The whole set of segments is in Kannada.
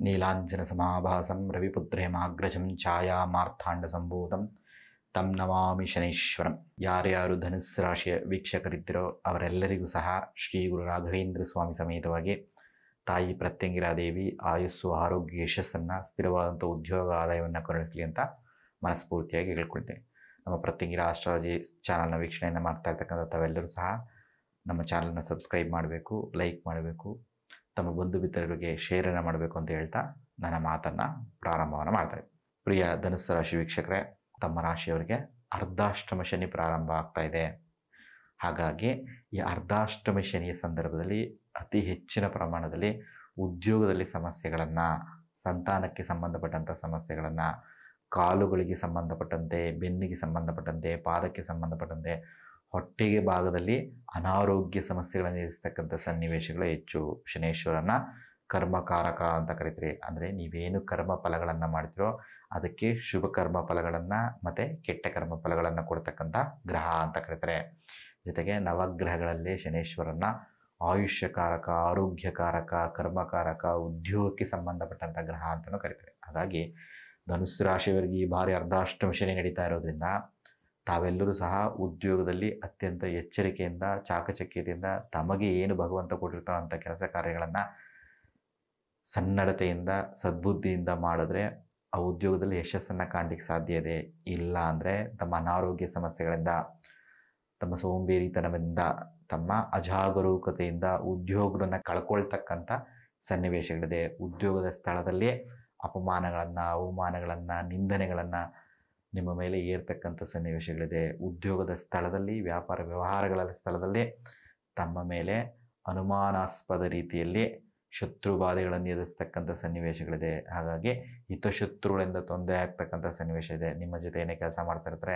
ನೀಲಾಂಜನಸಮಾಭಾಸಂ ರವಿಪುತ್ರೇಮಾಗ್ರಜಂ ಛಾಯಾಮಾರ್ಥಾಂಡಸಂಭೂತಂ ತಂ ನಮಾಮಿ ಶನೈಶ್ವರಂ. ಯಾರ್ಯಾರು ಧನುಸ್ಸು ರಾಶಿಯ ವೀಕ್ಷಕರಿದ್ದರೋ ಅವರೆಲ್ಲರಿಗೂ ಸಹ ಶ್ರೀ ಗುರು ರಾಘವೇಂದ್ರ ಸ್ವಾಮಿ ಸಮೇತವಾಗಿ ತಾಯಿ ಪ್ರತ್ಯಂಗಿರಾದೇವಿ ಆಯುಸ್ಸು ಆರೋಗ್ಯ ಯಶಸ್ಸನ್ನು ಸ್ಥಿರವಾದಂಥ ಉದ್ಯೋಗ ಆದಾಯವನ್ನು ಕರುಣಿಸಲಿ ಅಂತ ಮನಸ್ಫೂರ್ತಿಯಾಗಿ ಹೇಳ್ಕೊಳ್ತೇನೆ. ನಮ್ಮ ಪ್ರತ್ಯಂಗಿರ ಆಸ್ಟ್ರಾಲಜಿ ಚಾನಲ್ನ ವೀಕ್ಷಣೆಯನ್ನು ಮಾಡ್ತಾ ಇರ್ತಕ್ಕಂಥ ತಾವೆಲ್ಲರೂ ಸಹ ನಮ್ಮ ಚಾನಲ್ನ ಸಬ್ಸ್ಕ್ರೈಬ್ ಮಾಡಬೇಕು, ಲೈಕ್ ಮಾಡಬೇಕು, ತಮ್ಮ ಬಂಧು ಮಿತ್ರರಿಗೆ ಶೇರನ್ನು ಮಾಡಬೇಕು ಅಂತ ಹೇಳ್ತಾ ನನ್ನ ಮಾತನ್ನು ಪ್ರಾರಂಭವನ್ನು ಮಾಡ್ತಾರೆ. ಪ್ರಿಯ ಧನುಸ್ಸು ರಾಶಿ ವೀಕ್ಷಕರೇ, ತಮ್ಮ ರಾಶಿಯವರಿಗೆ ಅರ್ಧಾಷ್ಟಮ ಶನಿ ಪ್ರಾರಂಭ ಆಗ್ತಾ ಇದೆ. ಹಾಗಾಗಿ ಈ ಅರ್ಧಾಷ್ಟಮ ಶನಿಯ ಸಂದರ್ಭದಲ್ಲಿ ಅತಿ ಹೆಚ್ಚಿನ ಪ್ರಮಾಣದಲ್ಲಿ ಉದ್ಯೋಗದಲ್ಲಿ ಸಮಸ್ಯೆಗಳನ್ನು, ಸಂತಾನಕ್ಕೆ ಸಂಬಂಧಪಟ್ಟಂಥ ಸಮಸ್ಯೆಗಳನ್ನು, ಕಾಲುಗಳಿಗೆ ಸಂಬಂಧಪಟ್ಟಂತೆ, ಬೆನ್ನಿಗೆ ಸಂಬಂಧಪಟ್ಟಂತೆ, ಪಾದಕ್ಕೆ ಸಂಬಂಧಪಟ್ಟಂತೆ, ಹೊಟ್ಟೆಗೆ ಭಾಗದಲ್ಲಿ ಅನಾರೋಗ್ಯ ಸಮಸ್ಯೆಗಳನ್ನು ಎದುರಿಸ್ತಕ್ಕಂಥ ಸನ್ನಿವೇಶಗಳು ಹೆಚ್ಚು. ಶನೇಶ್ವರನ ಕರ್ಮಕಾರಕ ಅಂತ ಕರಿತೀರಿ. ಅಂದರೆ ನೀವೇನು ಕರ್ಮ ಫಲಗಳನ್ನು ಮಾಡ್ತೀರೋ ಅದಕ್ಕೆ ಶುಭ ಕರ್ಮ ಫಲಗಳನ್ನು ಮತ್ತು ಕೆಟ್ಟ ಕರ್ಮ ಫಲಗಳನ್ನು ಕೊಡ್ತಕ್ಕಂಥ ಗ್ರಹ ಅಂತ ಕರೀತಾರೆ. ಜೊತೆಗೆ ನವಗ್ರಹಗಳಲ್ಲಿ ಶನೇಶ್ವರನ ಆಯುಷ್ಯಕಾರಕ, ಆರೋಗ್ಯಕಾರಕ, ಕರ್ಮಕಾರಕ, ಉದ್ಯೋಗಕ್ಕೆ ಸಂಬಂಧಪಟ್ಟಂಥ ಗ್ರಹ ಅಂತಲೂ ಕರೀತಾರೆ. ಹಾಗಾಗಿ ಧನುಸ್ಸು ರಾಶಿಯವರಿಗೆ ಈ ಬಾರಿ ಅರ್ಧಾಷ್ಟಮ ಶನಿ ನಡೀತಾ ಇರೋದ್ರಿಂದ ತಾವೆಲ್ಲರೂ ಸಹ ಉದ್ಯೋಗದಲ್ಲಿ ಅತ್ಯಂತ ಎಚ್ಚರಿಕೆಯಿಂದ, ಚಾಕಚಕ್ಯತೆಯಿಂದ ತಮಗೆ ಏನು ಭಗವಂತ ಕೊಟ್ಟಿರ್ತಾರಂಥ ಕೆಲಸ ಕಾರ್ಯಗಳನ್ನು ಸನ್ನಡತೆಯಿಂದ, ಸದ್ಬುದ್ಧಿಯಿಂದ ಮಾಡಿದ್ರೆ ಆ ಉದ್ಯೋಗದಲ್ಲಿ ಯಶಸ್ಸನ್ನು ಕಾಣಲಿಕ್ಕೆ ಸಾಧ್ಯ ಇದೆ. ಇಲ್ಲ ಅಂದರೆ ತಮ್ಮ ಅನಾರೋಗ್ಯ ಸಮಸ್ಯೆಗಳಿಂದ, ತಮ್ಮ ಸೋಂಬೇರಿತನದಿಂದ, ತಮ್ಮ ಅಜಾಗರೂಕತೆಯಿಂದ ಉದ್ಯೋಗವನ್ನು ಕಳ್ಕೊಳ್ತಕ್ಕಂಥ ಸನ್ನಿವೇಶಗಳಿದೆ. ಉದ್ಯೋಗದ ಸ್ಥಳದಲ್ಲಿ ಅಪಮಾನಗಳನ್ನು, ಅವಮಾನಗಳನ್ನು, ನಿಂದನೆಗಳನ್ನು ನಿಮ್ಮ ಮೇಲೆ ಏರ್ತಕ್ಕಂಥ ಸನ್ನಿವೇಶಗಳಿದೆ. ಉದ್ಯೋಗದ ಸ್ಥಳದಲ್ಲಿ, ವ್ಯಾಪಾರ ವ್ಯವಹಾರಗಳ ಸ್ಥಳದಲ್ಲಿ ತಮ್ಮ ಮೇಲೆ ಅನುಮಾನಾಸ್ಪದ ರೀತಿಯಲ್ಲಿ ಶತ್ರುಬಾಧೆಗಳನ್ನು ಎದುರಿಸ್ತಕ್ಕಂಥ ಸನ್ನಿವೇಶಗಳಿದೆ. ಹಾಗಾಗಿ ಹಿತಶತ್ರುಗಳಿಂದ ತೊಂದರೆ ಆಗ್ತಕ್ಕಂಥ ಸನ್ನಿವೇಶ ಇದೆ. ನಿಮ್ಮ ಜೊತೆ ಏನೇ ಕೆಲಸ ಮಾಡ್ತಾ ಇರ್ತಾರೆ,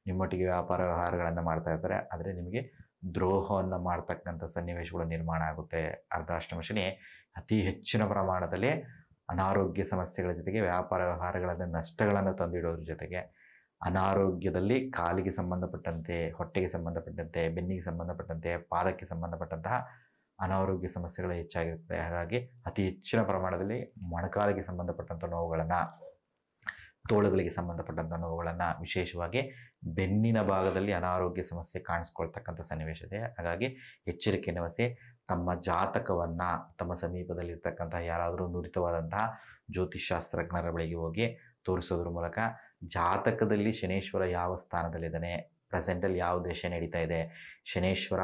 ನಿಮ್ಮೊಟ್ಟಿಗೆ ವ್ಯಾಪಾರ ವ್ಯವಹಾರಗಳನ್ನು ಮಾಡ್ತಾ ಇರ್ತಾರೆ, ಆದರೆ ನಿಮಗೆ ದ್ರೋಹವನ್ನು ಮಾಡ್ತಕ್ಕಂಥ ಸನ್ನಿವೇಶಗಳು ನಿರ್ಮಾಣ ಆಗುತ್ತೆ. ಅರ್ಧಾಷ್ಟಮ ಶನಿ ಅತಿ ಹೆಚ್ಚಿನ ಪ್ರಮಾಣದಲ್ಲಿ ಅನಾರೋಗ್ಯ ಸಮಸ್ಯೆಗಳ ಜೊತೆಗೆ ವ್ಯಾಪಾರ ವ್ಯವಹಾರಗಳನ್ನು ನಷ್ಟಗಳನ್ನು ತಂದಿಡೋದ್ರ ಜೊತೆಗೆ ಅನಾರೋಗ್ಯದಲ್ಲಿ ಕಾಲಿಗೆ ಸಂಬಂಧಪಟ್ಟಂತೆ, ಹೊಟ್ಟೆಗೆ ಸಂಬಂಧಪಟ್ಟಂತೆ, ಬೆನ್ನಿಗೆ ಸಂಬಂಧಪಟ್ಟಂತೆ, ಪಾದಕ್ಕೆ ಸಂಬಂಧಪಟ್ಟಂತಹ ಅನಾರೋಗ್ಯ ಸಮಸ್ಯೆಗಳು ಹೆಚ್ಚಾಗಿರ್ತದೆ. ಹಾಗಾಗಿ ಅತಿ ಹೆಚ್ಚಿನ ಪ್ರಮಾಣದಲ್ಲಿ ಮೊಣಕಾಲಿಗೆ ಸಂಬಂಧಪಟ್ಟಂಥ ನೋವುಗಳನ್ನು, ತೋಳುಗಳಿಗೆ ಸಂಬಂಧಪಟ್ಟಂಥ ನೋವುಗಳನ್ನು, ವಿಶೇಷವಾಗಿ ಬೆನ್ನಿನ ಭಾಗದಲ್ಲಿ ಅನಾರೋಗ್ಯ ಸಮಸ್ಯೆ ಕಾಣಿಸ್ಕೊಳ್ತಕ್ಕಂಥ ಸನ್ನಿವೇಶ ಇದೆ. ಹಾಗಾಗಿ ಎಚ್ಚರಿಕೆಯನ್ನು ವಹಿಸಿ ತಮ್ಮ ಜಾತಕವನ್ನು ತಮ್ಮ ಸಮೀಪದಲ್ಲಿರ್ತಕ್ಕಂಥ ಯಾರಾದರೂ ನುರಿತವಾದಂತಹ ಜ್ಯೋತಿಷ್ಶಾಸ್ತ್ರಜ್ಞರ ಬಳಿಗೆ ಹೋಗಿ ತೋರಿಸೋದ್ರ ಮೂಲಕ ಜಾತಕದಲ್ಲಿ ಶನೇಶ್ವರ ಯಾವ ಸ್ಥಾನದಲ್ಲಿದ್ದಾನೆ, ಪ್ರೆಸೆಂಟಲ್ಲಿ ಯಾವ ದಶೆ ನಡೀತಾ ಇದೆ, ಶನೇಶ್ವರ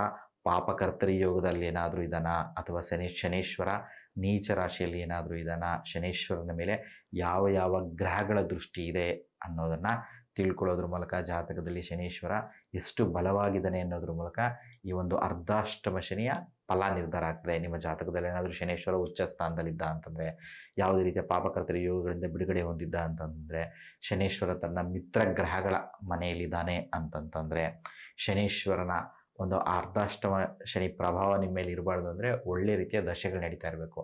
ಪಾಪಕರ್ತರಿ ಯೋಗದಲ್ಲಿ ಏನಾದರೂ ಇದ್ದಾನಾ, ಅಥವಾ ಶನೇಶ್ವರ ನೀಚ ರಾಶಿಯಲ್ಲಿ ಏನಾದರೂ ಇದ್ದಾನಾ, ಶನೇಶ್ವರನ ಮೇಲೆ ಯಾವ ಯಾವ ಗ್ರಹಗಳ ದೃಷ್ಟಿ ಇದೆ ಅನ್ನೋದನ್ನು ತಿಳ್ಕೊಳ್ಳೋದ್ರ ಮೂಲಕ, ಜಾತಕದಲ್ಲಿ ಶನೇಶ್ವರ ಎಷ್ಟು ಬಲವಾಗಿದ್ದಾನೆ ಅನ್ನೋದ್ರ ಮೂಲಕ ಈ ಒಂದು ಅರ್ಧಾಷ್ಟಮ ಶನಿಯ ಫಲ ನಿರ್ಧಾರ ಆಗ್ತದೆ. ನಿಮ್ಮ ಜಾತಕದಲ್ಲಿ ಏನಾದರೂ ಶನೇಶ್ವರ ಉಚ್ಚ ಸ್ಥಾನದಲ್ಲಿದ್ದ ಅಂತಂದರೆ, ಯಾವುದೇ ರೀತಿಯ ಪಾಪಕರ್ತರಿ ಯೋಗಗಳಿಂದ ಬಿಡುಗಡೆ ಹೊಂದಿದ್ದ ಅಂತಂದರೆ, ಶನೇಶ್ವರ ತನ್ನ ಮಿತ್ರ ಗ್ರಹಗಳ ಮನೆಯಲ್ಲಿದ್ದಾನೆ ಅಂತಂತಂದರೆ, ಶನೇಶ್ವರನ ಒಂದು ಅರ್ಧಾಷ್ಟಮ ಶನಿ ಪ್ರಭಾವ ನಿಮ್ಮ ಮೇಲೆ ಇರಬಾರ್ದು ಅಂದರೆ ಒಳ್ಳೆ ರೀತಿಯ ದಶೆಗಳು ನಡೀತಾ ಇರಬೇಕು.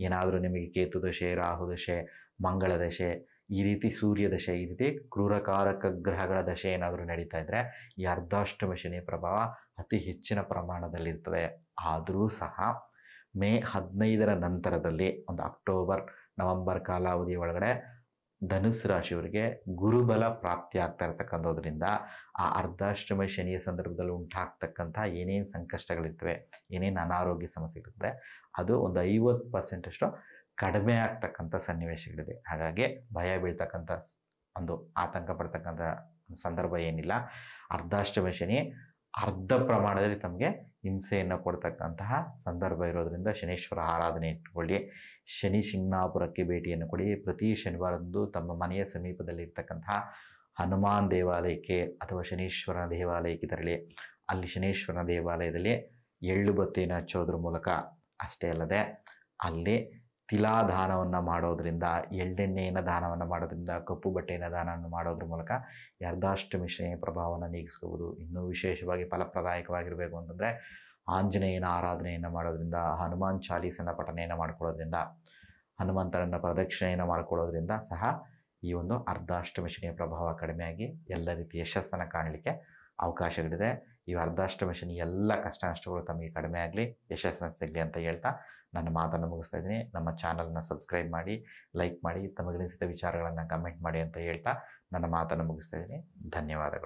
ಏನಾದರೂ ನಿಮಗೆ ಕೇತು ದಶೆ, ರಾಹು ದಶೆ, ಮಂಗಳ ದಶೆ, ಈ ರೀತಿ ಸೂರ್ಯ ದಶೆ, ಈ ರೀತಿ ಕ್ರೂರಕಾರಕ ಗ್ರಹಗಳ ದಶೆ ಏನಾದರೂ ನಡೀತಾ ಇದ್ದರೆ ಈ ಅರ್ಧಾಷ್ಟಮ ಶನಿಯ ಪ್ರಭಾವ ಅತಿ ಹೆಚ್ಚಿನ ಪ್ರಮಾಣದಲ್ಲಿರ್ತದೆ. ಆದರೂ ಸಹ ಮೇ 15ರ ನಂತರದಲ್ಲಿ, ಒಂದು ಅಕ್ಟೋಬರ್ ನವಂಬರ್ ಕಾಲಾವಧಿಯ ಒಳಗಡೆ ಧನುಸ್ಸು ರಾಶಿಯವರಿಗೆ ಗುರುಬಲ ಪ್ರಾಪ್ತಿ ಆಗ್ತಾ ಇರ್ತಕ್ಕಂಥದ್ರಿಂದ ಆ ಅರ್ಧಾಷ್ಟಮ ಶನಿಯ ಸಂದರ್ಭದಲ್ಲಿ ಉಂಟಾಗ್ತಕ್ಕಂಥ ಏನೇನು ಸಂಕಷ್ಟಗಳಿರ್ತವೆ, ಏನೇನು ಅನಾರೋಗ್ಯ ಸಮಸ್ಯೆಗಳಿರ್ತದೆ, ಅದು ಒಂದು 50% ಕಡಿಮೆ ಆಗ್ತಕ್ಕಂಥ ಸನ್ನಿವೇಶಗಳಿದೆ. ಹಾಗಾಗಿ ಭಯ ಬೀಳ್ತಕ್ಕಂಥ, ಒಂದು ಆತಂಕ ಪಡ್ತಕ್ಕಂಥ ಸಂದರ್ಭ ಏನಿಲ್ಲ. ಅರ್ಧಾಷ್ಟಮ ಶನಿ ಅರ್ಧ ಪ್ರಮಾಣದಲ್ಲಿ ತಮಗೆ ಹಿಂಸೆಯನ್ನು ಕೊಡ್ತಕ್ಕಂತಹ ಸಂದರ್ಭ ಇರೋದರಿಂದ ಶನೇಶ್ವರ ಆರಾಧನೆ ಇಟ್ಕೊಳ್ಳಿ. ಶನಿ ಶಿಂಗಣಾಪುರಕ್ಕೆ ಭೇಟಿಯನ್ನು ಕೊಡಿ. ಪ್ರತಿ ಶನಿವಾರದಂದು ತಮ್ಮ ಮನೆಯ ಸಮೀಪದಲ್ಲಿರ್ತಕ್ಕಂತಹ ಹನುಮಾನ್ ದೇವಾಲಯಕ್ಕೆ ಅಥವಾ ಶನೀಶ್ವರನ ದೇವಾಲಯಕ್ಕೆ ತೆರಳಿ ಅಲ್ಲಿ ಶನೇಶ್ವರನ ದೇವಾಲಯದಲ್ಲಿ ಎಳ್ಳು ಬತ್ತಿಯನ್ನು ಹಚ್ಚೋದ್ರ ಮೂಲಕ, ಅಷ್ಟೇ ಅಲ್ಲದೆ ಅಲ್ಲಿ ತಿಲಾದಾನವನ್ನು ಮಾಡೋದ್ರಿಂದ, ಎಳ್ಳೆಣ್ಣೆಯನ್ನು ದಾನವನ್ನು ಮಾಡೋದ್ರಿಂದ, ಕಪ್ಪು ಬಟ್ಟೆಯನ್ನು ದಾನವನ್ನು ಮಾಡೋದ್ರ ಮೂಲಕ ಈ ಅರ್ಧಾಷ್ಟಮಿ ಶನಿಯ ಪ್ರಭಾವವನ್ನು ನೀಗಿಸ್ಕೋಬೋದು. ಇನ್ನೂ ವಿಶೇಷವಾಗಿ ಫಲಪ್ರದಾಯಕವಾಗಿರಬೇಕು ಅಂತಂದರೆ ಆಂಜನೇಯನ ಆರಾಧನೆಯನ್ನು ಮಾಡೋದ್ರಿಂದ, ಹನುಮಾನ್ ಚಾಲೀಸನ ಪಠನೆಯನ್ನು ಮಾಡ್ಕೊಳ್ಳೋದ್ರಿಂದ, ಹನುಮಂತರನ್ನು ಪ್ರದಕ್ಷಿಣೆಯನ್ನು ಮಾಡ್ಕೊಳ್ಳೋದ್ರಿಂದ ಸಹ ಈ ಒಂದು ಅರ್ಧಾಷ್ಟಮಿ ಶನಿಯ ಪ್ರಭಾವ ಕಡಿಮೆಯಾಗಿ ಎಲ್ಲ ರೀತಿಯ ಯಶಸ್ಸನ್ನು ಕಾಣಲಿಕ್ಕೆ ಅವಕಾಶಗಳಿದೆ. ಈ ಅರ್ಧಾಷ್ಟಮ ಶನಿ ಎಲ್ಲ ಕಷ್ಟ ನಷ್ಟಗಳು ತಮಗೆ ಕಡಿಮೆ ಆಗಲಿ, ಯಶಸ್ಸನ್ನು ಸಿಗಲಿ ಅಂತ ಹೇಳ್ತಾ ನನ್ನ ಮಾತನ್ನು ಮುಗಿಸ್ತಾ ಇದ್ದೀನಿ. ನಮ್ಮ ಚಾನಲ್ನ ಸಬ್ಸ್ಕ್ರೈಬ್ ಮಾಡಿ, ಲೈಕ್ ಮಾಡಿ, ತಮಗನಿಸಿದ ವಿಚಾರಗಳನ್ನು ಕಮೆಂಟ್ ಮಾಡಿ ಅಂತ ಹೇಳ್ತಾ ನನ್ನ ಮಾತನ್ನು ಮುಗಿಸ್ತಾ ಇದ್ದೀನಿ. ಧನ್ಯವಾದಗಳು.